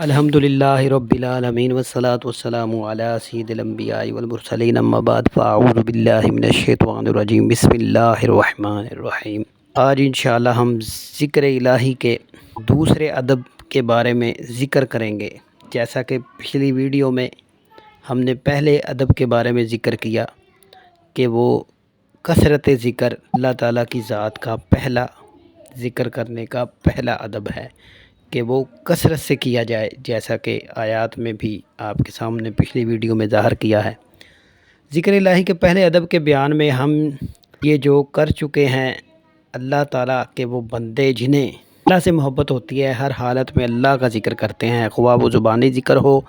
الحمدللہ رب العالمین والصلاة والسلام علی سید الانبیاء والمرسلین اما بعد فاعوذ باللہ من الشیطان الرجیم بسم اللہ الرحمن الرحیم۔ آج انشاءاللہ ہم ذکر الہی کے دوسرے ادب کے بارے میں ذکر کریں گے۔ جیسا کہ پچھلی ویڈیو میں ہم نے پہلے ادب کے بارے میں ذکر کیا کہ وہ کثرت ذکر اللہ تعالیٰ کی ذات کا پہلا ذکر کرنے کا پہلا ادب ہے کہ وہ کثرت سے کیا جائے، جیسا کہ آیات میں بھی آپ کے سامنے پچھلی ویڈیو میں ظاہر کیا ہے۔ ذکر الہی کے پہلے ادب کے بیان میں ہم یہ جو کر چکے ہیں، اللہ تعالیٰ کے وہ بندے جنہیں اللہ سے محبت ہوتی ہے ہر حالت میں اللہ کا ذکر کرتے ہیں، خواہ وہ زبانی ذکر ہو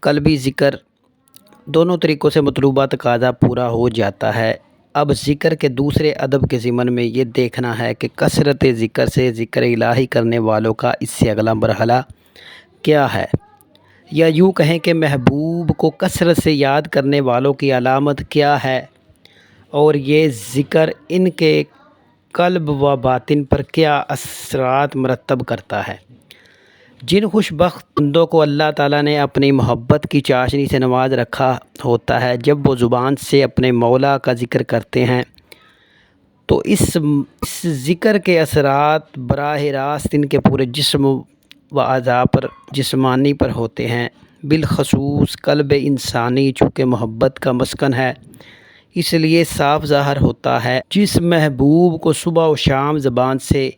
قلبی ذکر، دونوں طریقوں سے مطلوبہ تقاضا پورا ہو جاتا ہے۔ اب ذکر کے دوسرے ادب کے ضمن میں یہ دیکھنا ہے کہ کثرت ذکر سے ذکر الہی کرنے والوں کا اس سے اگلا مرحلہ کیا ہے، یا یوں کہیں کہ محبوب کو کثرت سے یاد کرنے والوں کی علامت کیا ہے، اور یہ ذکر ان کے قلب و باطن پر کیا اثرات مرتب کرتا ہے۔ جن خوش بخت بندوں کو اللہ تعالیٰ نے اپنی محبت کی چاشنی سے نواز رکھا ہوتا ہے، جب وہ زبان سے اپنے مولا کا ذکر کرتے ہیں تو اس ذکر کے اثرات براہ راست ان کے پورے جسم و اعضاء پر جسمانی پر ہوتے ہیں۔ بالخصوص قلب انسانی چونکہ محبت کا مسکن ہے، اس لیے صاف ظاہر ہوتا ہے جس محبوب کو صبح و شام زبان سے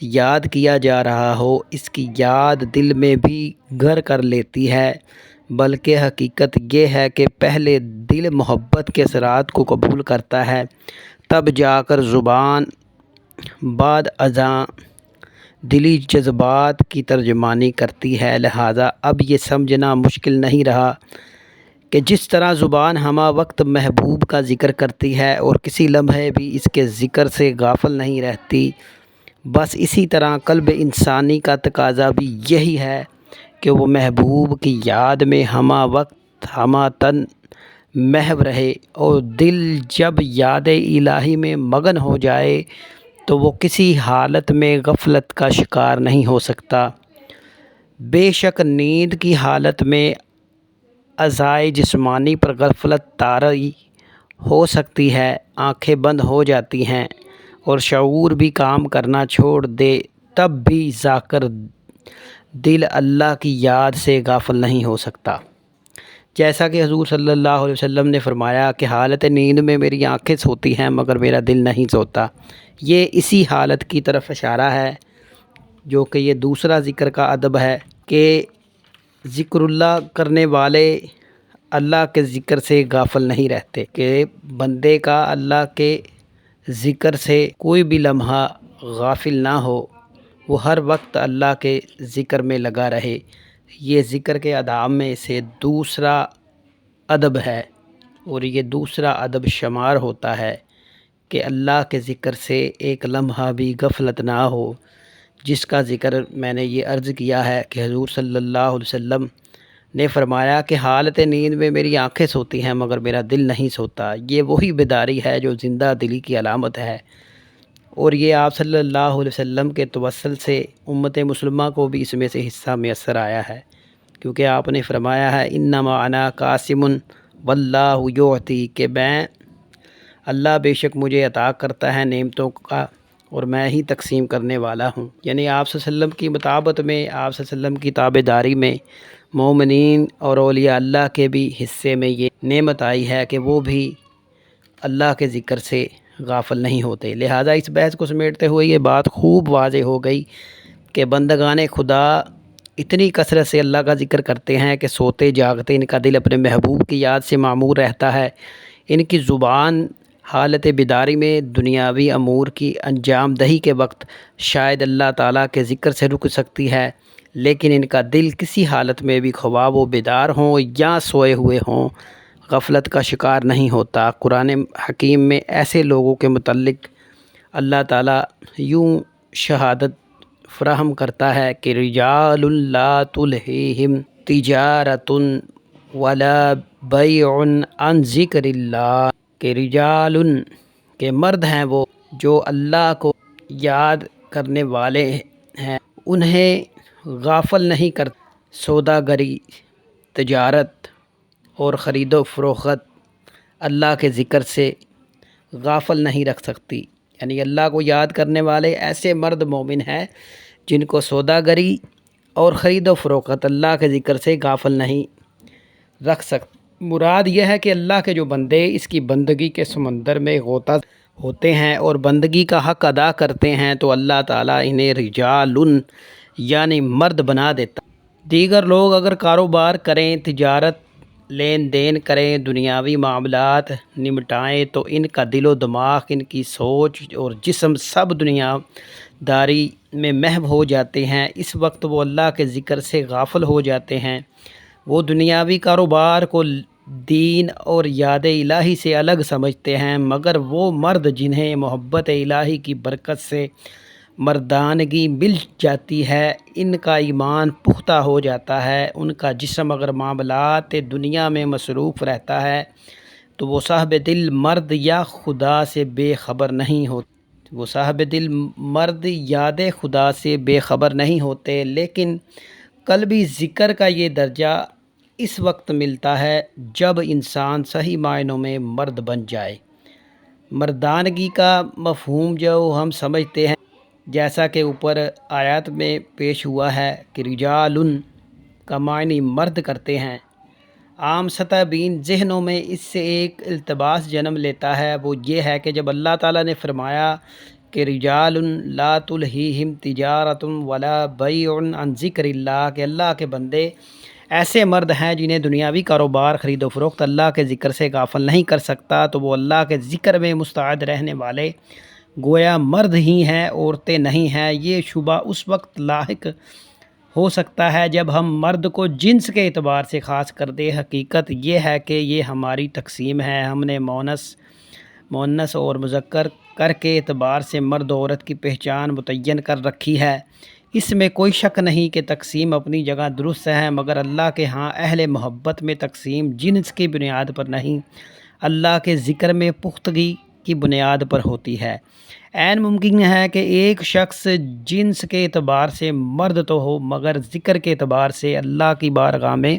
یاد کیا جا رہا ہو، اس کی یاد دل میں بھی گھر کر لیتی ہے، بلکہ حقیقت یہ ہے کہ پہلے دل محبت کے اثرات کو قبول کرتا ہے، تب جا کر زبان بعد ازاں دلی جذبات کی ترجمانی کرتی ہے۔ لہٰذا اب یہ سمجھنا مشکل نہیں رہا کہ جس طرح زبان ہمہ وقت محبوب کا ذکر کرتی ہے اور کسی لمحے بھی اس کے ذکر سے غافل نہیں رہتی، بس اسی طرح قلب انسانی کا تقاضا بھی یہی ہے کہ وہ محبوب کی یاد میں ہمہ وقت ہمہ تن محو رہے، اور دل جب یاد الہی میں مگن ہو جائے تو وہ کسی حالت میں غفلت کا شکار نہیں ہو سکتا۔ بے شک نیند کی حالت میں اعضائے جسمانی پر غفلت طاری ہو سکتی ہے، آنکھیں بند ہو جاتی ہیں اور شعور بھی کام کرنا چھوڑ دے، تب بھی ذاکر دل اللہ کی یاد سے غافل نہیں ہو سکتا۔ جیسا کہ حضور صلی اللہ علیہ وسلم نے فرمایا کہ حالت نیند میں میری آنکھیں سوتی ہیں مگر میرا دل نہیں سوتا، یہ اسی حالت کی طرف اشارہ ہے جو کہ یہ دوسرا ذکر کا ادب ہے کہ ذکر اللہ کرنے والے اللہ کے ذکر سے غافل نہیں رہتے، کہ بندے کا اللہ کے ذکر سے کوئی بھی لمحہ غافل نہ ہو، وہ ہر وقت اللہ کے ذکر میں لگا رہے۔ یہ ذکر کے آداب میں سے دوسرا ادب ہے، اور یہ دوسرا ادب شمار ہوتا ہے کہ اللہ کے ذکر سے ایک لمحہ بھی غفلت نہ ہو، جس کا ذکر میں نے یہ عرض کیا ہے کہ حضور صلی اللہ علیہ وسلم نے فرمایا کہ حالت نیند میں میری آنکھیں سوتی ہیں مگر میرا دل نہیں سوتا۔ یہ وہی بیداری ہے جو زندہ دلی کی علامت ہے، اور یہ آپ صلی اللہ علیہ وسلم کے توسل سے امت مسلمہ کو بھی اس میں سے حصہ میسر آیا ہے، کیونکہ آپ نے فرمایا ہے انما انا قاسم واللہ یعطی، کہ میں اللہ بے شک مجھے عطا کرتا ہے نعمتوں کا اور میں ہی تقسیم کرنے والا ہوں۔ یعنی آپ صلی اللہ علیہ وسلم کی مطابقت میں، آپ صلی اللہ علیہ وسلم کی تابعداری میں مومنین اور اولیاء اللہ کے بھی حصے میں یہ نعمت آئی ہے کہ وہ بھی اللہ کے ذکر سے غافل نہیں ہوتے۔ لہٰذا اس بحث کو سمیٹتے ہوئے یہ بات خوب واضح ہو گئی کہ بندگان خدا اتنی کثرت سے اللہ کا ذکر کرتے ہیں کہ سوتے جاگتے ان کا دل اپنے محبوب کی یاد سے معمور رہتا ہے، ان کی زبان حالت بیداری میں دنیاوی امور کی انجام دہی کے وقت شاید اللہ تعالیٰ کے ذکر سے رک سکتی ہے، لیکن ان کا دل کسی حالت میں بھی خواہ وہ بیدار ہوں یا سوئے ہوئے ہوں غفلت کا شکار نہیں ہوتا۔ قرآن حکیم میں ایسے لوگوں کے متعلق اللہ تعالیٰ یوں شہادت فراہم کرتا ہے کہ رجال لا تلہیہم تجارۃ ولا بیع عن ذکر اللہ، کہ رجال کے مرد ہیں وہ جو اللہ کو یاد کرنے والے ہیں، انہیں غافل نہیں کرتے سوداگری، تجارت اور خرید و فروخت اللہ کے ذکر سے غافل نہیں رکھ سکتی۔ یعنی اللہ کو یاد کرنے والے ایسے مرد مومن ہیں جن کو سوداگری اور خرید و فروخت اللہ کے ذکر سے غافل نہیں رکھ سکتے۔ مراد یہ ہے کہ اللہ کے جو بندے اس کی بندگی کے سمندر میں غوطہ ہوتے ہیں اور بندگی کا حق ادا کرتے ہیں تو اللہ تعالیٰ انہیں رجال یعنی مرد بنا دیتا۔ دیگر لوگ اگر کاروبار کریں، تجارت، لین دین کریں، دنیاوی معاملات نمٹائیں تو ان کا دل و دماغ، ان کی سوچ اور جسم سب دنیا داری میں محو ہو جاتے ہیں۔ اس وقت وہ اللہ کے ذکر سے غافل ہو جاتے ہیں۔ وہ دنیاوی کاروبار کو دین اور یاد الہی سے الگ سمجھتے ہیں، مگر وہ مرد جنہیں محبت الہی کی برکت سے مردانگی مل جاتی ہے، ان کا ایمان پختہ ہو جاتا ہے، ان کا جسم اگر معاملات دنیا میں مصروف رہتا ہے تو وہ صاحب دل مرد یا خدا سے بے خبر نہیں ہوتے۔ وہ صاحب دل مرد یاد خدا سے بے خبر نہیں ہوتے، لیکن قلبی ذکر کا یہ درجہ اس وقت ملتا ہے جب انسان صحیح معنوں میں مرد بن جائے۔ مردانگی کا مفہوم جو ہم سمجھتے ہیں، جیسا کہ اوپر آیات میں پیش ہوا ہے کہ رجال کا معنی مرد کرتے ہیں، عام سطح بین ذہنوں میں اس سے ایک التباس جنم لیتا ہے۔ وہ یہ ہے کہ جب اللہ تعالیٰ نے فرمایا کہ رجال لا تلہیہم تجارت ولا بیع عن ذکر اللہ، کہ اللہ کے بندے ایسے مرد ہیں جنہیں دنیاوی کاروبار، خرید و فروخت اللہ کے ذکر سے غافل نہیں کر سکتا، تو وہ اللہ کے ذکر میں مستعد رہنے والے گویا مرد ہی ہیں، عورتیں نہیں ہیں۔ یہ شبہ اس وقت لاحق ہو سکتا ہے جب ہم مرد کو جنس کے اعتبار سے خاص کر دیں۔ حقیقت یہ ہے کہ یہ ہماری تقسیم ہے، ہم نے مؤنث اور مذکر کر کے اعتبار سے مرد و عورت کی پہچان متعین کر رکھی ہے۔ اس میں کوئی شک نہیں کہ تقسیم اپنی جگہ درست ہے، مگر اللہ کے ہاں اہل محبت میں تقسیم جنس کی بنیاد پر نہیں، اللہ کے ذکر میں پختگی کی بنیاد پر ہوتی ہے۔ عین ممکن ہے کہ ایک شخص جنس کے اعتبار سے مرد تو ہو مگر ذکر کے اعتبار سے اللہ کی بارگاہ میں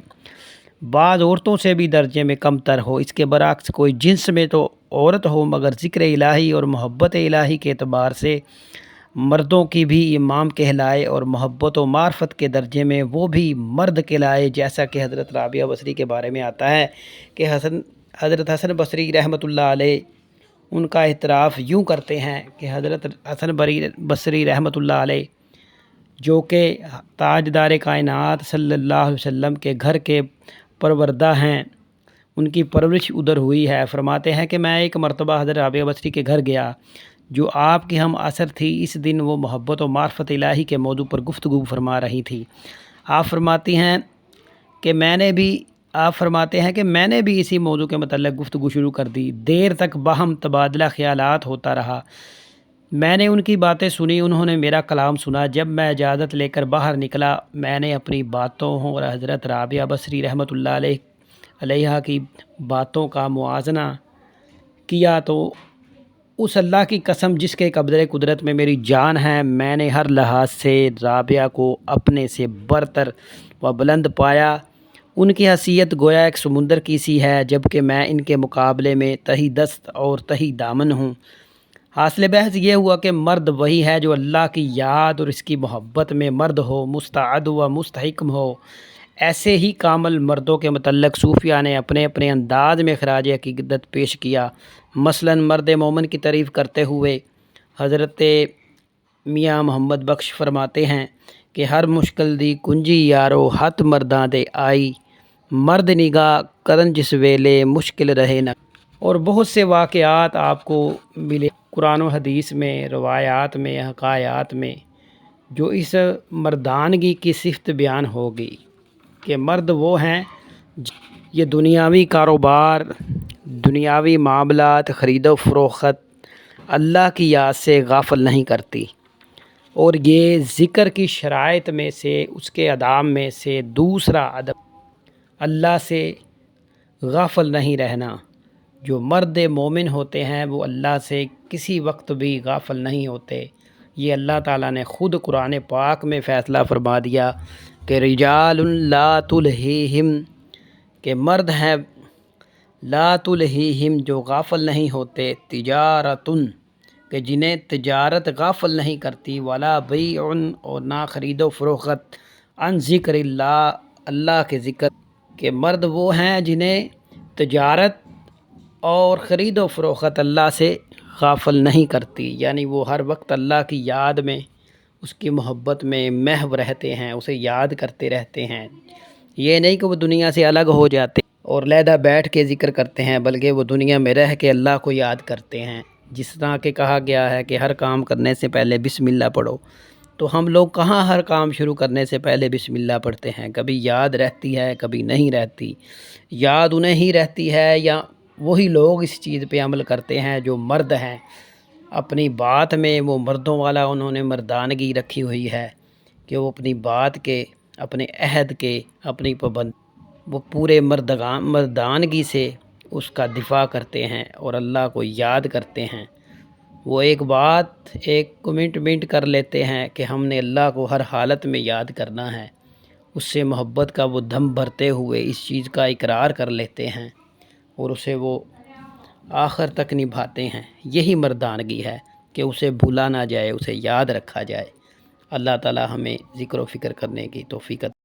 بعض عورتوں سے بھی درجے میں کم تر ہو۔ اس کے برعکس کوئی جنس میں تو عورت ہو مگر ذکر الہی اور محبت الہی کے اعتبار سے مردوں کی بھی امام کہلائے اور محبت و معرفت کے درجے میں وہ بھی مرد کہلائے، جیسا کہ حضرت رابعہ بصری کے بارے میں آتا ہے کہ حضرت حسن بصری رحمۃ اللہ علیہ ان کا اعتراف یوں کرتے ہیں کہ حضرت حسن بصری رحمۃ اللہ علیہ جو کہ تاجدار کائنات صلی اللہ علیہ وسلم کے گھر کے پروردہ ہیں، ان کی پرورش ادھر ہوئی ہے، فرماتے ہیں کہ میں ایک مرتبہ حضرت رابعہ بصری کے گھر گیا جو آپ کی ہم عصر تھی۔ اس دن وہ محبت و معرفت الہی کے موضوع پر گفتگو فرما رہی تھی۔ آپ فرماتے ہیں کہ میں نے بھی اسی موضوع کے متعلق گفتگو شروع کر دی۔ دیر تک باہم تبادلہ خیالات ہوتا رہا۔ میں نے ان کی باتیں سنی، انہوں نے میرا کلام سنا۔ جب میں اجازت لے کر باہر نکلا، میں نے اپنی باتوں اور حضرت رابعہ بصری رحمۃ اللہ علیہ کی باتوں کا موازنہ کیا تو اس اللہ کی قسم جس کے قبضۂ قدرت میں میری جان ہے، میں نے ہر لحاظ سے رابعہ کو اپنے سے برتر و بلند پایا۔ ان کی حیثیت گویا ایک سمندر کی سی ہے، جبکہ میں ان کے مقابلے میں تہی دست اور تہی دامن ہوں۔ حاصل بحث یہ ہوا کہ مرد وہی ہے جو اللہ کی یاد اور اس کی محبت میں مرد ہو، مستعد و مستحکم ہو۔ ایسے ہی کامل مردوں کے متعلق صوفیہ نے اپنے اپنے انداز میں خراج عقیدت پیش کیا۔ مثلاً مرد مومن کی تعریف کرتے ہوئے حضرت میاں محمد بخش فرماتے ہیں کہ ہر مشکل دی کنجی یارو ہاتھ مرداں دے آئی، مرد نگاہ کرن جس ویلے مشکل رہے نہ۔ اور بہت سے واقعات آپ کو ملے قرآن و حدیث میں، روایات میں، حکایات میں، جو اس مردانگی کی صفت بیان ہوگی کہ مرد وہ ہیں یہ دنیاوی کاروبار، دنیاوی معاملات، خرید و فروخت اللہ کی یاد سے غافل نہیں کرتی، اور یہ ذکر کی شرائط میں سے اس کے ادام میں سے دوسرا ادب اللہ سے غافل نہیں رہنا۔ جو مرد مومن ہوتے ہیں وہ اللہ سے کسی وقت بھی غافل نہیں ہوتے۔ یہ اللہ تعالیٰ نے خود قرآن پاک میں فیصلہ فرما دیا کہ رجال لا تلہیہم، کہ مرد ہیں لا تلہیہم جو غافل نہیں ہوتے، تجارتن کہ جنہیں تجارت غافل نہیں کرتی، ولا بیع اور نہ خرید و فروخت، عن ذکر اللہ اللہ کے ذکر، کہ مرد وہ ہیں جنہیں تجارت اور خرید و فروخت اللہ سے غافل نہیں کرتی، یعنی وہ ہر وقت اللہ کی یاد میں، اس کی محبت میں محو رہتے ہیں، اسے یاد کرتے رہتے ہیں۔ یہ نہیں کہ وہ دنیا سے الگ ہو جاتے اور علیحدہ بیٹھ کے ذکر کرتے ہیں، بلکہ وہ دنیا میں رہ کے اللہ کو یاد کرتے ہیں، جس طرح کہ کہا گیا ہے کہ ہر کام کرنے سے پہلے بسم اللہ پڑھو۔ تو ہم لوگ کہاں ہر کام شروع کرنے سے پہلے بسم اللہ پڑھتے ہیں؟ کبھی یاد رہتی ہے، کبھی نہیں رہتی۔ یاد انہیں ہی رہتی ہے یا وہی لوگ اس چیز پہ عمل کرتے ہیں جو مرد ہیں، اپنی بات میں وہ مردوں والا انہوں نے مردانگی رکھی ہوئی ہے کہ وہ اپنی بات کے، اپنے عہد کے، اپنی پابند وہ پورے مردانگی سے اس کا دفاع کرتے ہیں اور اللہ کو یاد کرتے ہیں۔ وہ ایک بات ایک کمٹمنٹ کر لیتے ہیں کہ ہم نے اللہ کو ہر حالت میں یاد کرنا ہے، اس سے محبت کا وہ دم بھرتے ہوئے اس چیز کا اقرار کر لیتے ہیں اور اسے وہ آخر تک نبھاتے ہیں۔ یہی مردانگی ہے کہ اسے بھولا نہ جائے، اسے یاد رکھا جائے۔ اللہ تعالی ہمیں ذکر و فکر کرنے کی توفیق عطا